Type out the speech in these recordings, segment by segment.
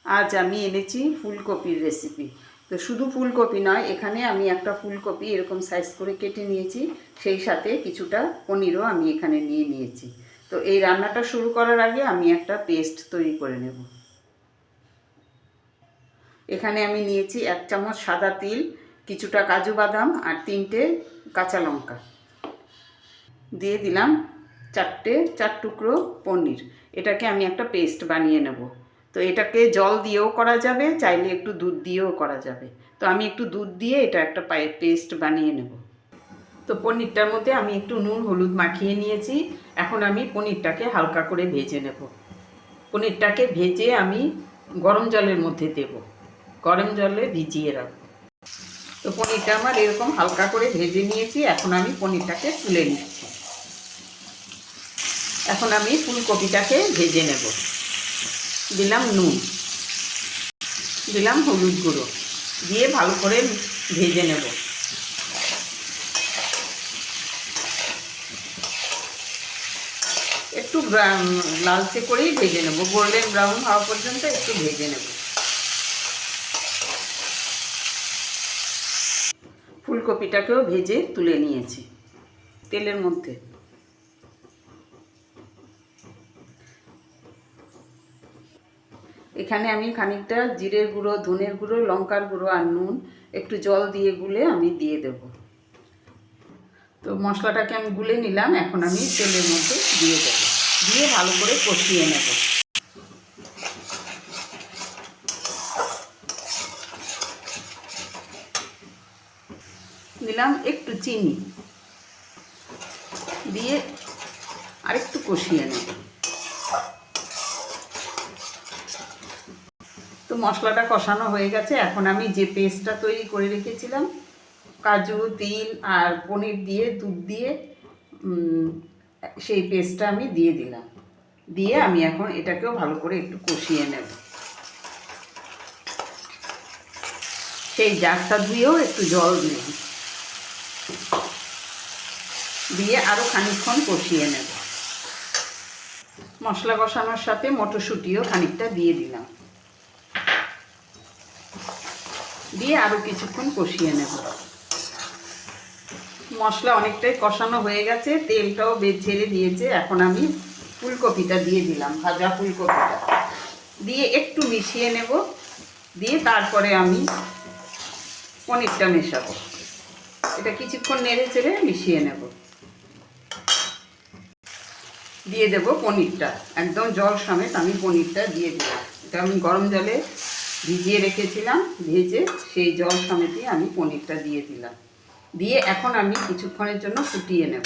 আজ আমি এনেছি ফুলকপির রেসিপি। তো শুধু ফুলকপি নয়, এখানে আমি একটা ফুলকপি এরকম সাইজ করে কেটে নিয়েছি, সেই সাথে কিছুটা পনিরও আমি এখানে নিয়ে নিয়েছি। তো এই রান্নাটা শুরু করার আগে আমি একটা পেস্ট তৈরি করে নেব। এখানে আমি নিয়েছি 1 চামচ সাদা তিল, কিছুটা কাজু বাদাম আর 3টে কাঁচা লঙ্কা। দিয়ে দিলাম 4 টুকরো পনির। এটাকে আমি একটা পেস্ট বানিয়ে নেব। তো এটাকে জল দিয়েও করা যাবে, চাইলে একটু দুধ দিয়েও করা যাবে। তো আমি একটু দুধ দিয়ে এটা একটা পেস্ট বানিয়ে নেব। তো পনিরটার মধ্যে আমি একটু নুন হলুদ মাখিয়ে নিয়েছি। এখন আমি পনিরটাকে হালকা করে ভেজে নেব। পনিরটাকে ভেজে আমি গরম জলের মধ্যে দেব, গরম জলে ভিজিয়ে রাখবো। তো পনিরটা আমার এরকম হালকা করে ভেজে নিয়েছি। এখন আমি পনিরটাকে তুলে নিচ্ছি। এখন আমি ফুলকপিটাকে ভেজে নেব। দিলাম নুন, দিলাম হলুদ গুঁড়ো, দিয়ে ভালো করে ভেজে নেব। একটু লালচে করেই ভেজে নেব, গোল্ডেন ব্রাউন হওয়া পর্যন্ত একটু ভেজে নেব। ফুলকপিটাকেও ভেজে তুলে নিয়েছি তেলের মধ্যে। এখানে আমি খানিকটা জিরের গুঁড়ো, ধনের গুঁড়ো, লঙ্কার গুঁড়ো আর নুন একটু জল দিয়ে গুলে আমি দিয়ে দেব। তো মশলাটাকে আমি গুলে নিলাম, এখন আমি তেলের মধ্যে দিয়ে দেব, দিয়ে ভালো করে কষিয়ে নেব। দিলাম একটু চিনি, দিয়ে আরেকটু কষিয়ে নেব। তো মশলাটা কষানো হয়ে গেছে। এখন আমি যে পেস্টটা তৈরি করে রেখেছিলাম, কাজু, তিল আর পনির দিয়ে দুধ দিয়ে, সেই পেস্টটা আমি দিয়ে দিলাম। দিয়ে আমি এখন এটাকেও ভালো করে একটু কষিয়ে নেব। সেই জারটা ধুয়েও একটু জল দিলাম, দিয়ে আরও খানিকক্ষণ কষিয়ে নেব। মশলা কষানোর সাথে মটরশুঁটিও খানিকটা দিয়ে দিলাম, দিয়ে আরও কিছুক্ষণ কষিয়ে নেব। মশলা অনেকটাই কষানো হয়ে গেছে, তেলটাও ছেড়ে দিয়েছে। এখন আমি ফুলকপিটা দিয়ে দিলাম, ভাজা ফুলকপিটা দিয়ে একটু মিশিয়ে নেব। দিয়ে তারপরে আমি পনিরটা মেশাবো। এটা কিছুক্ষণ নেড়ে চেড়ে মিশিয়ে নেব। দিয়ে দেব পনিরটা, একদম জল সমেত আমি পনিরটা দিয়ে দিলাম। এটা আমি গরম জলে ভিজিয়ে রেখেছিলাম, ভেজে সেই জল সমেতই আমি পনিরটা দিয়ে দিলাম। দিয়ে এখন আমি কিছুক্ষণের জন্য ফুটিয়ে নেব।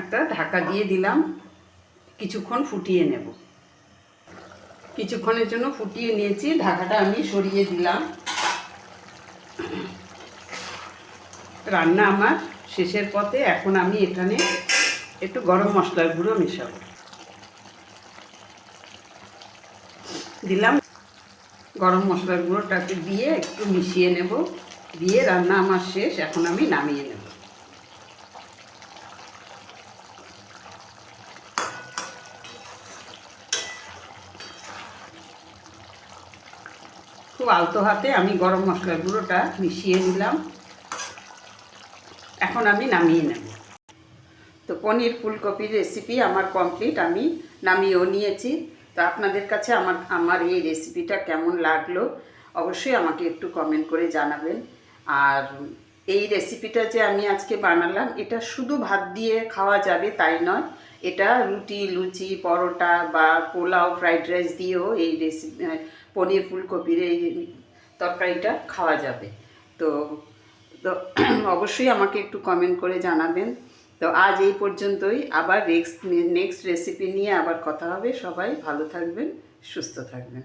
একটা ঢাকা দিয়ে দিলাম, কিছুক্ষণ ফুটিয়ে নেব। কিছুক্ষণের জন্য ফুটিয়ে নিয়েছি, ঢাকাটা আমি সরিয়ে দিলাম। রান্না আমার শেষের পথে। এখন আমি এখানে একটু গরম মশলার গুঁড়ো মেশাবো। দিলাম গরম মশলার গুঁড়োটাকে, দিয়ে একটু মিশিয়ে নেব। দিয়ে রান্না আমার শেষ, এখন আমি নামিয়ে নেব। খুব আলতো হাতে আমি গরম মশলার গুঁড়োটা মিশিয়ে নিলাম। এখন আমি নামিয়ে নেব। তো পনির ফুলকপির রেসিপি আমার কমপ্লিট, আমি নামিয়েও নিয়েছি। তো আপনাদের কাছে আমার এই রেসিপিটা কেমন লাগলো অবশ্যই আমাকে একটু কমেন্ট করে জানাবেন। আর এই রেসিপিটা যে আমি আজকে বানালাম, এটা শুধু ভাত দিয়ে খাওয়া যাবে তাই নয়, এটা রুটি, লুচি, পরোটা বা পোলাও, ফ্রাইড রাইস দিয়েও এই রেসিপি পনির ফুলকপির এই তরকারিটা খাওয়া যাবে। তো তো অবশ্যই আমাকে একটু কমেন্ট করে জানাবেন। তো আজ এই পর্যন্তই, আবার নেক্সট রেসিপি নিয়ে আবার কথা হবে। সবাই ভালো থাকবেন, সুস্থ থাকবেন।